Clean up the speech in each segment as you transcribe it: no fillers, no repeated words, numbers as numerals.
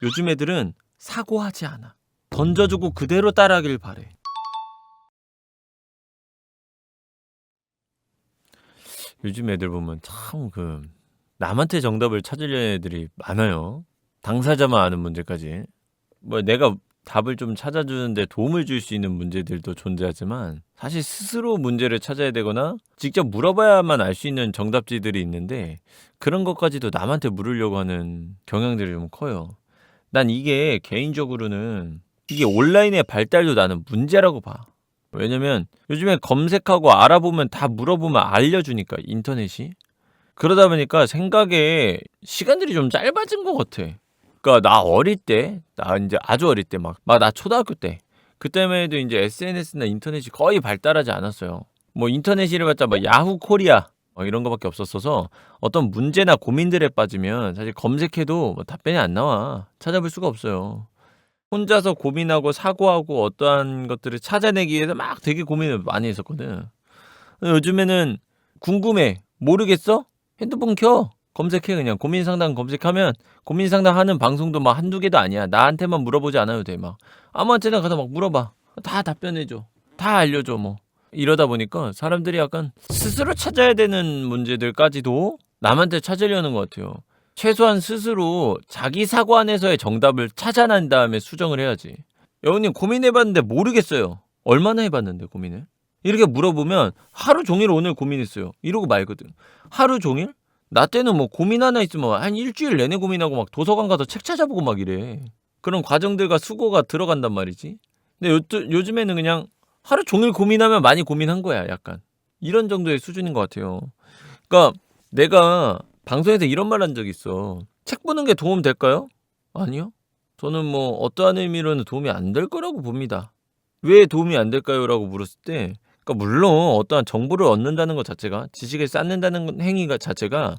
요즘 애들은 사고하지 않아. 던져주고 그대로 따라하길 바래. 요즘 애들 보면 참 남한테 정답을 찾으려는 애들이 많아요. 당사자만 아는 문제까지. 뭐 내가 답을 좀 찾아주는데 도움을 줄 수 있는 문제들도 존재하지만 사실 스스로 문제를 찾아야 되거나 직접 물어봐야만 알 수 있는 정답지들이 있는데 그런 것까지도 남한테 물으려고 하는 경향들이 좀 커요. 난 이게 개인적으로는 이게 온라인의 발달도 나는 문제라고 봐. 왜냐면 요즘에 검색하고 알아보면 다 물어보면 알려주니까 인터넷이. 그러다 보니까 생각에 시간들이 좀 짧아진 것 같아. 그러니까 나 어릴 때, 나 이제 아주 어릴 때 막 나 초등학교 때 그때만 해도 이제 SNS나 인터넷이 거의 발달하지 않았어요. 뭐 인터넷이래봤자 뭐 야후 코리아 이런 거밖에 없었어서 어떤 문제나 고민들에 빠지면 사실 검색해도 뭐 답변이 안 나와. 찾아볼 수가 없어요. 혼자서 고민하고 사고하고 어떠한 것들을 찾아내기 위해서 막 되게 고민을 많이 했었거든. 요즘에는 궁금해. 모르겠어? 핸드폰 켜. 검색해 그냥. 고민 상담 검색하면 고민 상담하는 방송도 막 한두 개도 아니야. 나한테만 물어보지 않아도 돼. 막 아무한테나 가서 막 물어봐. 다 답변해 줘. 다 알려줘 뭐. 이러다 보니까 사람들이 약간 스스로 찾아야 되는 문제들까지도 남한테 찾으려는 것 같아요. 최소한 스스로 자기 사고 안에서의 정답을 찾아낸 다음에 수정을 해야지. 여우님 고민해봤는데 모르겠어요. 얼마나 해봤는데 고민을? 이렇게 물어보면 하루 종일 오늘 고민했어요. 이러고 말거든. 하루 종일? 나 때는 뭐 고민 하나 있으면 한 일주일 내내 고민하고 막 도서관 가서 책 찾아보고 막 이래. 그런 과정들과 수고가 들어간단 말이지. 근데 요즘에는 그냥 하루 종일 고민하면 많이 고민한 거야, 약간. 이런 정도의 수준인 것 같아요. 그러니까 내가 방송에서 이런 말 한 적이 있어. 책 보는 게 도움 될까요? 아니요. 저는 뭐 어떠한 의미로는 도움이 안 될 거라고 봅니다. 왜 도움이 안 될까요? 라고 물었을 때 그러니까 물론 어떠한 정보를 얻는다는 것 자체가 지식을 쌓는다는 행위가 자체가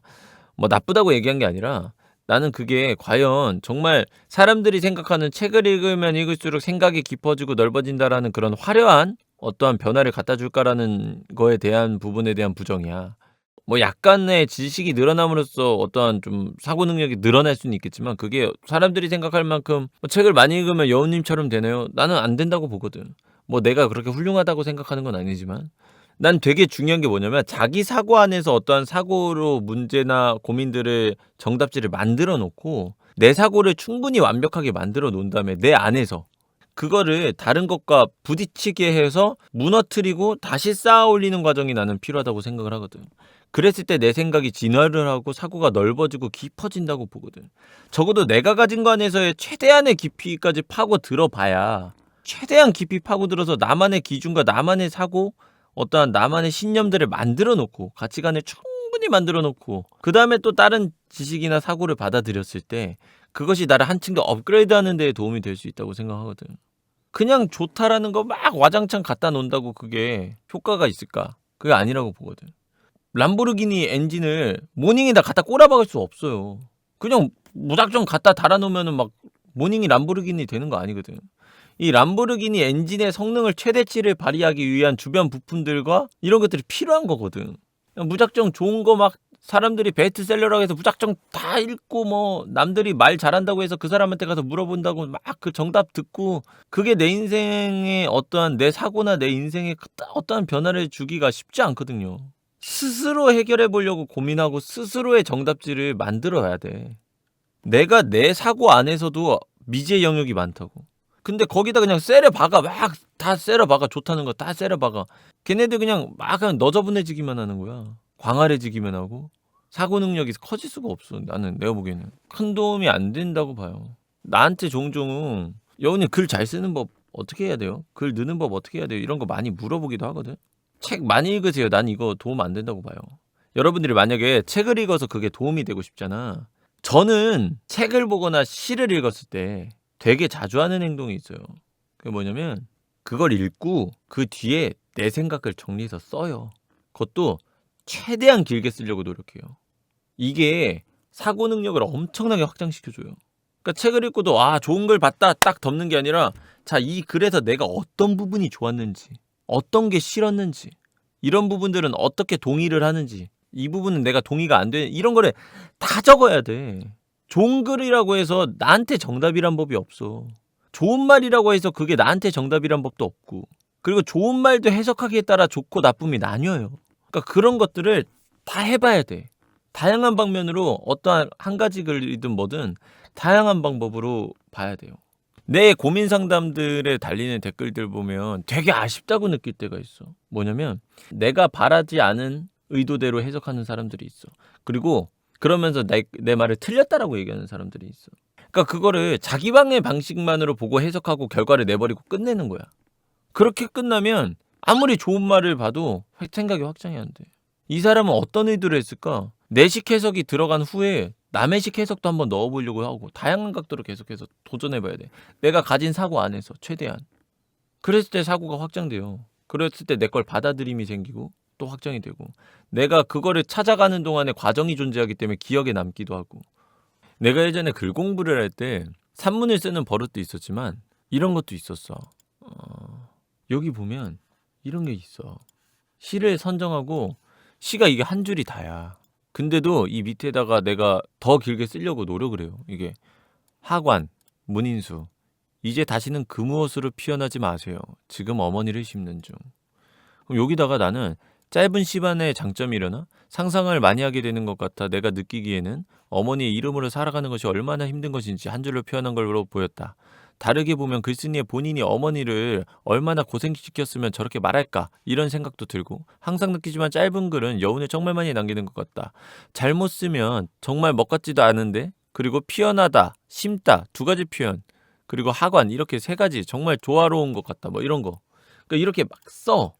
뭐 나쁘다고 얘기한 게 아니라 나는 그게 과연 정말 사람들이 생각하는 책을 읽으면 읽을수록 생각이 깊어지고 넓어진다라는 그런 화려한 어떠한 변화를 갖다 줄까라는 거에 대한 부분에 대한 부정이야. 뭐 약간의 지식이 늘어남으로써 어떠한 좀 사고 능력이 늘어날 수는 있겠지만 그게 사람들이 생각할 만큼 뭐 책을 많이 읽으면 여우님처럼 되나요? 나는 안 된다고 보거든. 뭐 내가 그렇게 훌륭하다고 생각하는 건 아니지만 난 되게 중요한 게 뭐냐면 자기 사고 안에서 어떠한 사고로 문제나 고민들을 정답지를 만들어 놓고 내 사고를 충분히 완벽하게 만들어 놓은 다음에 내 안에서 그거를 다른 것과 부딪히게 해서 무너뜨리고 다시 쌓아 올리는 과정이 나는 필요하다고 생각을 하거든. 그랬을 때 내 생각이 진화를 하고 사고가 넓어지고 깊어진다고 보거든. 적어도 내가 가진 거 안에서의 최대한의 깊이까지 파고 들어봐야 최대한 깊이 파고들어서 나만의 기준과 나만의 사고 어떠한 나만의 신념들을 만들어 놓고 가치관을 충분히 만들어 놓고 그다음에 또 다른 지식이나 사고를 받아들였을 때 그것이 나를 한층 더 업그레이드하는 데 도움이 될 수 있다고 생각하거든. 그냥 좋다라는 거 막 와장창 갖다 놓는다고 그게 효과가 있을까? 그게 아니라고 보거든. 람보르기니 엔진을 모닝에다 갖다 꼬라박을 수 없어요. 그냥 무작정 갖다 달아 놓으면은 막 모닝이 람보르기니 되는 거 아니거든. 이 람보르기니 엔진의 성능을 최대치를 발휘하기 위한 주변 부품들과 이런 것들이 필요한 거거든. 그냥 무작정 좋은 거 막 사람들이 베스트셀러라고 해서 무작정 다 읽고 뭐 남들이 말 잘한다고 해서 그 사람한테 가서 물어본다고 막 그 정답 듣고 그게 내 인생에 어떠한 내 사고나 내 인생에 어떠한 변화를 주기가 쉽지 않거든요. 스스로 해결해 보려고 고민하고 스스로의 정답지를 만들어야 돼. 내가 내 사고 안에서도 미지의 영역이 많다고. 근데 거기다 그냥 쎄려 박아. 막 다 쎄려 박아. 좋다는 거 다 쎄려 박아. 걔네들 그냥 막 그냥 너저분해지기만 하는 거야. 광활해지기만 하고. 사고 능력이 커질 수가 없어. 나는 내가 보기에는. 큰 도움이 안 된다고 봐요. 나한테 종종 여운이 글 잘 쓰는 법 어떻게 해야 돼요? 글 느는 법 어떻게 해야 돼요? 이런 거 많이 물어보기도 하거든. 책 많이 읽으세요. 난 이거 도움 안 된다고 봐요. 여러분들이 만약에 책을 읽어서 그게 도움이 되고 싶잖아. 저는 책을 보거나 시를 읽었을 때 되게 자주 하는 행동이 있어요. 그게 뭐냐면 그걸 읽고 그 뒤에 내 생각을 정리해서 써요. 그것도 최대한 길게 쓰려고 노력해요. 이게 사고 능력을 엄청나게 확장시켜줘요. 그러니까 책을 읽고도 아 좋은 걸 봤다 딱 덮는 게 아니라 자 이 글에서 내가 어떤 부분이 좋았는지 어떤 게 싫었는지 이런 부분들은 어떻게 동의를 하는지 이 부분은 내가 동의가 안 돼 이런 거를 다 적어야 돼. 좋은 글이라고 해서 나한테 정답이란 법이 없어. 좋은 말이라고 해서 그게 나한테 정답이란 법도 없고. 그리고 좋은 말도 해석하기에 따라 좋고 나쁨이 나뉘어요. 그러니까 그런 것들을 다 해봐야 돼. 다양한 방면으로 어떠한 한 가지 글이든 뭐든 다양한 방법으로 봐야 돼요. 내 고민 상담들에 달리는 댓글들 보면 되게 아쉽다고 느낄 때가 있어. 뭐냐면 내가 바라지 않은 의도대로 해석하는 사람들이 있어. 그리고 그러면서 내 말을 틀렸다라고 얘기하는 사람들이 있어. 그러니까 그거를 자기 방의 방식만으로 보고 해석하고 결과를 내버리고 끝내는 거야. 그렇게 끝나면 아무리 좋은 말을 봐도 생각이 확장이 안 돼. 이 사람은 어떤 의도를 했을까? 내식 해석이 들어간 후에 남의식 해석도 한번 넣어보려고 하고 다양한 각도로 계속해서 도전해봐야 돼. 내가 가진 사고 안에서 최대한. 그랬을 때 사고가 확장돼요. 그랬을 때 내 걸 받아들임이 생기고 또 확장이 되고 내가 그거를 찾아가는 동안에 과정이 존재하기 때문에 기억에 남기도 하고. 내가 예전에 글 공부를 할 때 산문을 쓰는 버릇도 있었지만 이런 것도 있었어. 여기 보면 이런 게 있어. 시를 선정하고 시가 이게 한 줄이 다야. 근데도 이 밑에다가 내가 더 길게 쓰려고 노력을 해요. 이게 하관, 문인수. 이제 다시는 그 무엇으로 피어나지 마세요. 지금 어머니를 심는 중. 그럼 여기다가 나는 짧은 시간의 장점이려나? 상상을 많이 하게 되는 것 같아 내가 느끼기에는 어머니의 이름으로 살아가는 것이 얼마나 힘든 것인지 한 줄로 표현한 걸로 보였다. 다르게 보면 글쓴이의 본인이 어머니를 얼마나 고생시켰으면 저렇게 말할까 이런 생각도 들고 항상 느끼지만 짧은 글은 여운을 정말 많이 남기는 것 같다. 잘못 쓰면 정말 먹같지도 않은데 그리고 피어나다, 심다 두 가지 표현 그리고 하관 이렇게 세 가지 정말 조화로운 것 같다 뭐 이런 거. 그러니까 이렇게 막 써.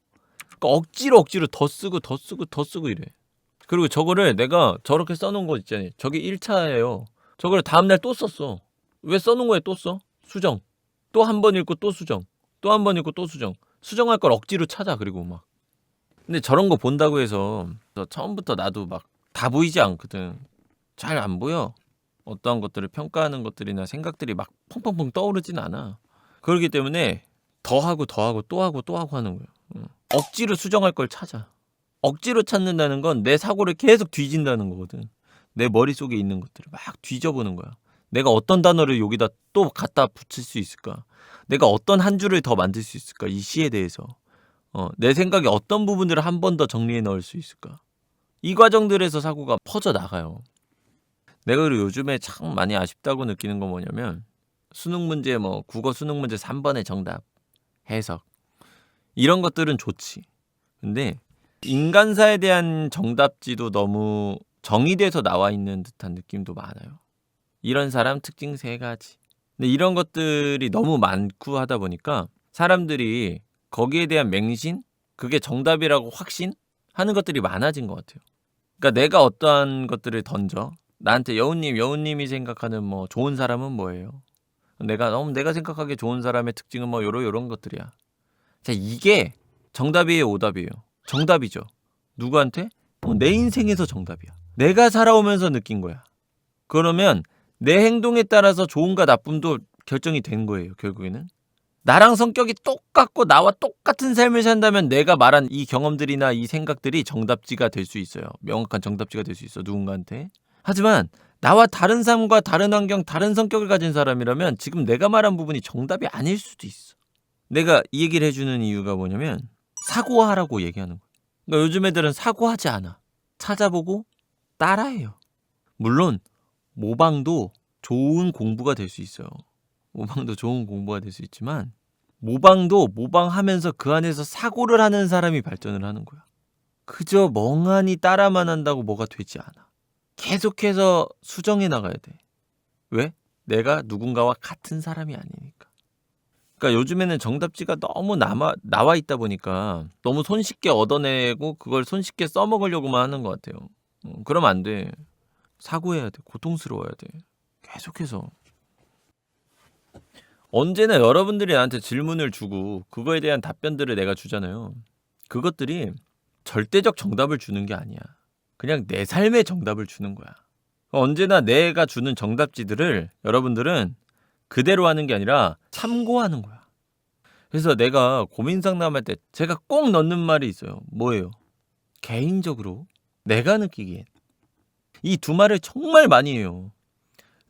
그러니까 억지로 더 쓰고 이래. 그리고 저거를 내가 저렇게 써놓은 거 있잖아요. 저게 1차예요. 저걸 다음날 또 썼어. 왜 써놓은 거에 또 써? 수정. 또 한 번 읽고 또 수정. 또 한 번 읽고 또 수정. 수정할 걸 억지로 찾아 그리고 막. 근데 저런 거 본다고 해서 처음부터 나도 막 다 보이지 않거든. 잘 안 보여. 어떠한 것들을 평가하는 것들이나 생각들이 막 펑펑펑 떠오르진 않아. 그렇기 때문에 더 하고 또 하고 하는 거야. 억지로 수정할 걸 찾아. 억지로 찾는다는 건 내 사고를 계속 뒤진다는 거거든. 내 머릿속에 있는 것들을 막 뒤져보는 거야. 내가 어떤 단어를 여기다 또 갖다 붙일 수 있을까? 내가 어떤 한 줄을 더 만들 수 있을까? 이 시에 대해서. 내 생각에 어떤 부분들을 한 번 더 정리해 넣을 수 있을까? 이 과정들에서 사고가 퍼져 나가요. 내가 그리고 요즘에 참 많이 아쉽다고 느끼는 건 뭐냐면 수능 문제 뭐 국어 수능 문제 3번의 정답, 해석 이런 것들은 좋지. 근데 인간사에 대한 정답지도 너무 정의돼서 나와 있는 듯한 느낌도 많아요. 이런 사람 특징 3가지. 근데 이런 것들이 너무 많고 하다 보니까 사람들이 거기에 대한 맹신? 그게 정답이라고 확신하는 것들이 많아진 것 같아요. 그러니까 내가 어떠한 것들을 던져 나한테 여우님이 생각하는 뭐 좋은 사람은 뭐예요? 내가 생각하기에 좋은 사람의 특징은 뭐 요런 것들이야. 자, 이게 정답이에요, 오답이에요? 정답이죠. 누구한테? 내 인생에서 정답이야. 내가 살아오면서 느낀 거야. 그러면 내 행동에 따라서 좋은가 나쁨도 결정이 된 거예요, 결국에는. 나랑 성격이 똑같고 나와 똑같은 삶을 산다면 내가 말한 이 경험들이나 이 생각들이 정답지가 될 수 있어요. 명확한 정답지가 될 수 있어, 누군가한테. 하지만 나와 다른 삶과 다른 환경, 다른 성격을 가진 사람이라면 지금 내가 말한 부분이 정답이 아닐 수도 있어. 내가 이 얘기를 해주는 이유가 뭐냐면 사고하라고 얘기하는 거야. 그러니까 요즘 애들은 사고하지 않아. 찾아보고 따라해요. 물론 모방도 좋은 공부가 될 수 있어요. 모방도 좋은 공부가 될 수 있지만 모방도 모방하면서 그 안에서 사고를 하는 사람이 발전을 하는 거야. 그저 멍하니 따라만 한다고 뭐가 되지 않아. 계속해서 수정해 나가야 돼. 왜? 내가 누군가와 같은 사람이 아니니까. 그러니까 요즘에는 정답지가 너무 나와 있다 보니까 너무 손쉽게 얻어내고 그걸 손쉽게 써먹으려고만 하는 것 같아요. 그러면 안 돼. 사고해야 돼. 고통스러워야 돼. 계속해서. 언제나 여러분들이 나한테 질문을 주고 그거에 대한 답변들을 내가 주잖아요. 그것들이 절대적 정답을 주는 게 아니야. 그냥 내 삶의 정답을 주는 거야. 언제나 내가 주는 정답지들을 여러분들은 그대로 하는 게 아니라 참고하는 거야. 그래서 내가 고민 상담할 때 제가 꼭 넣는 말이 있어요. 뭐예요? 개인적으로 내가 느끼기엔 이 두 말을 정말 많이 해요.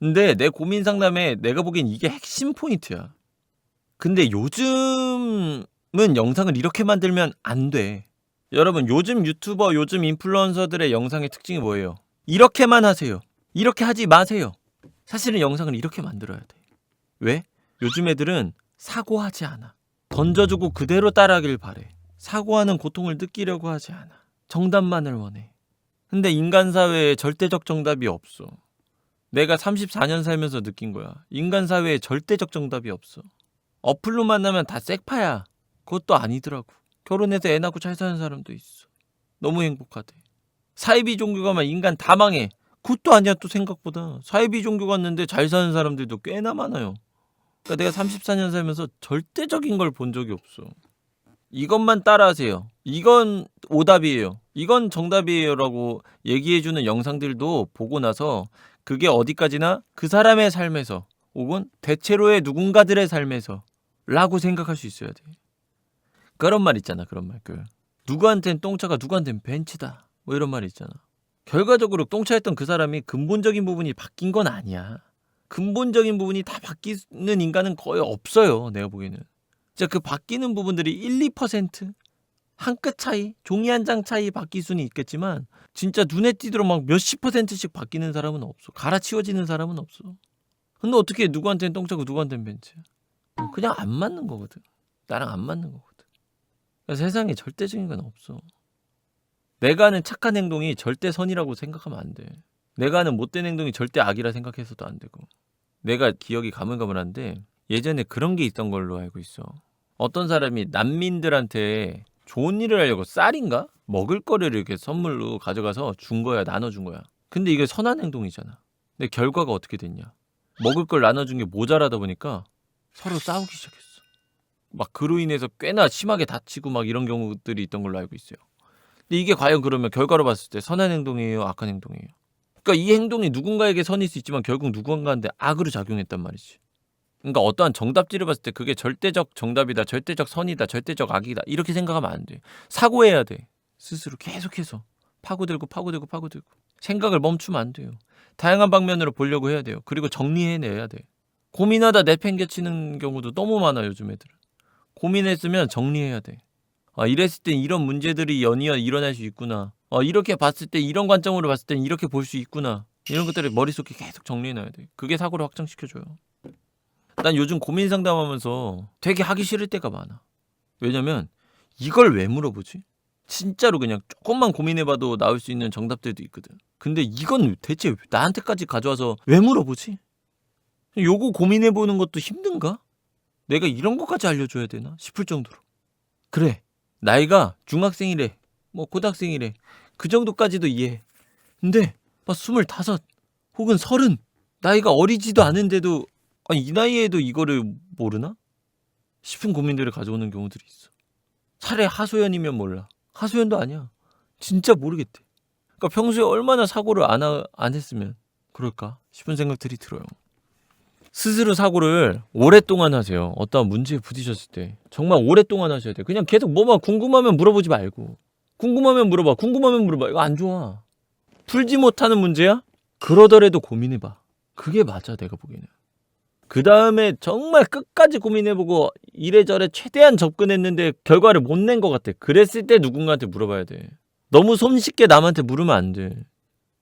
근데 내 고민 상담에 내가 보기엔 이게 핵심 포인트야. 근데 요즘은 영상을 이렇게 만들면 안 돼. 여러분, 요즘 유튜버, 요즘 인플루언서들의 영상의 특징이 뭐예요? 이렇게만 하세요. 이렇게 하지 마세요. 사실은 영상을 이렇게 만들어야 돼. 왜? 요즘 애들은 사고하지 않아. 던져주고 그대로 따라하길 바래. 사고하는 고통을 느끼려고 하지 않아. 정답만을 원해. 근데 인간 사회에 절대적 정답이 없어. 내가 34년 살면서 느낀 거야. 인간 사회에 절대적 정답이 없어. 어플로 만나면 다 색파야. 그것도 아니더라고. 결혼해서 애 낳고 잘 사는 사람도 있어. 너무 행복하대. 사이비 종교 가면 인간 다 망해. 그것도 아니야. 또 생각보다 사이비 종교 갔는데 잘 사는 사람들도 꽤나 많아요. 그러니까 내가 34년 살면서 절대적인 걸 본 적이 없어. 이것만 따라하세요. 이건 오답이에요. 이건 정답이에요라고 얘기해주는 영상들도 보고 나서 그게 어디까지나 그 사람의 삶에서 혹은 대체로의 누군가들의 삶에서 라고 생각할 수 있어야 돼. 그런 말 있잖아. 그런 말. 누구한텐 똥차가 누구한텐 벤츠다. 뭐 이런 말 있잖아. 결과적으로 똥차했던 그 사람이 근본적인 부분이 바뀐 건 아니야. 근본적인 부분이 다 바뀌는 인간은 거의 없어요. 내가 보기에는. 진짜 그 바뀌는 부분들이 1, 2%? 한 끗 차이? 종이 한 장 차이 바뀔 수는 있겠지만 진짜 눈에 띄도록 막 몇십 %씩 바뀌는 사람은 없어. 갈아치워지는 사람은 없어. 근데 어떻게 누구한테는 똥차고 누구한테는 벤츠야? 그냥 안 맞는 거거든. 나랑 안 맞는 거거든. 그러니까 세상에 절대적인 건 없어. 내가 하는 착한 행동이 절대 선이라고 생각하면 안 돼. 내가 하는 못된 행동이 절대 악이라 생각해서도 안 되고. 내가 기억이 가물가물한데 예전에 그런 게 있던 걸로 알고 있어. 어떤 사람이 난민들한테 좋은 일을 하려고 쌀인가? 먹을 거를 이렇게 선물로 가져가서 준 거야. 나눠준 거야. 근데 이게 선한 행동이잖아. 근데 결과가 어떻게 됐냐? 먹을 걸 나눠준 게 모자라다 보니까 서로 싸우기 시작했어. 막 그로 인해서 꽤나 심하게 다치고 막 이런 경우들이 있던 걸로 알고 있어요. 근데 이게 과연 그러면 결과로 봤을 때 선한 행동이에요? 악한 행동이에요? 그러니까 이 행동이 누군가에게 선일 수 있지만 결국 누군가한테 악으로 작용했단 말이지. 그러니까 어떠한 정답지를 봤을 때 그게 절대적 정답이다, 절대적 선이다, 절대적 악이다 이렇게 생각하면 안 돼. 사고해야 돼. 스스로 계속해서 파고들고 생각을 멈추면 안 돼요. 다양한 방면으로 보려고 해야 돼요. 그리고 정리해내야 돼. 고민하다 내팽개치는 경우도 너무 많아 요즘 애들은. 고민했으면 정리해야 돼. 이랬을 땐 이런 문제들이 연이어 일어날 수 있구나. 이렇게 봤을 때 이런 관점으로 봤을 땐 이렇게 볼 수 있구나. 이런 것들을 머릿속에 계속 정리해놔야 돼. 그게 사고를 확장시켜줘요. 난 요즘 고민 상담하면서 되게 하기 싫을 때가 많아. 왜냐면 이걸 왜 물어보지? 진짜로 그냥 조금만 고민해봐도 나올 수 있는 정답들도 있거든. 근데 이건 대체 나한테까지 가져와서 왜 물어보지? 요거 고민해보는 것도 힘든가? 내가 이런 것까지 알려줘야 되나 싶을 정도로. 그래, 나이가 중학생이래, 뭐 고등학생이래, 그 정도까지도 이해해. 근데 막 25 혹은 30 나이가 어리지도 않은데도 이 나이에도 이거를 모르나? 싶은 고민들을 가져오는 경우들이 있어. 차라리 하소연이면 몰라. 하소연도 아니야. 진짜 모르겠대. 그러니까 평소에 얼마나 사고를 안 했으면 그럴까 싶은 생각들이 들어요. 스스로 사고를 오랫동안 하세요. 어떠한 문제에 부딪혔을 때 정말 오랫동안 하셔야 돼. 그냥 계속 뭐만 궁금하면 물어보지 말고, 궁금하면 물어봐, 이거 안 좋아. 풀지 못하는 문제야? 그러더라도 고민해봐. 그게 맞아. 내가 보기에는. 그 다음에 정말 끝까지 고민해보고 이래저래 최대한 접근했는데 결과를 못 낸 것 같아. 그랬을 때 누군가한테 물어봐야 돼. 너무 손쉽게 남한테 물으면 안 돼.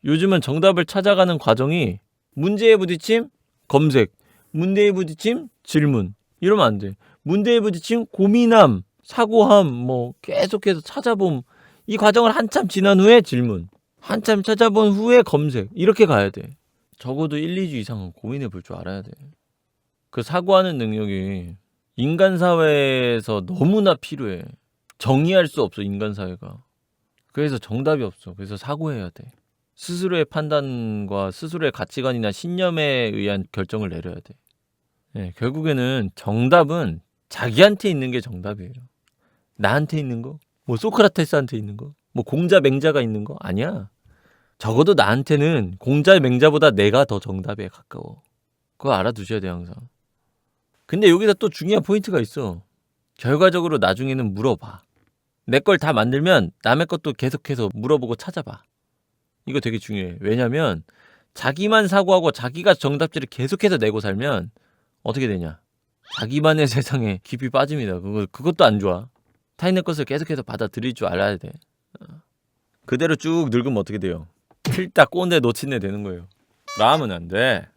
요즘은 정답을 찾아가는 과정이 문제에 부딪힘, 검색, 문제에 부딪힘, 질문. 이러면 안 돼. 문제에 부딪힘, 고민함, 사고함, 뭐 계속해서 찾아봄. 이 과정을 한참 지난 후에 질문. 한참 찾아본 후에 검색. 이렇게 가야 돼. 적어도 1, 2주 이상은 고민해 볼 줄 알아야 돼. 그 사고하는 능력이 인간 사회에서 너무나 필요해. 정의할 수 없어, 인간 사회가. 그래서 정답이 없어. 그래서 사고해야 돼. 스스로의 판단과 스스로의 가치관이나 신념에 의한 결정을 내려야 돼. 네, 결국에는 정답은 자기한테 있는 게 정답이에요. 나한테 있는 거? 뭐 소크라테스한테 있는 거? 뭐 공자 맹자가 있는 거? 아니야. 적어도 나한테는 공자 맹자보다 내가 더 정답에 가까워. 그거 알아두셔야 돼요, 항상. 근데 여기서 또 중요한 포인트가 있어. 결과적으로 나중에는 물어봐. 내 걸 다 만들면 남의 것도 계속해서 물어보고 찾아봐. 이거 되게 중요해. 왜냐면 자기만 사고하고 자기가 정답지를 계속해서 내고 살면 어떻게 되냐? 자기만의 세상에 깊이 빠집니다. 그것도 안 좋아. 타인의 것을 계속해서 받아들일 줄 알아야 돼. 그대로 쭉 늙으면 어떻게 돼요? 틀딱 꼰대 놓친 애 되는 거예요. 나하면 안 돼.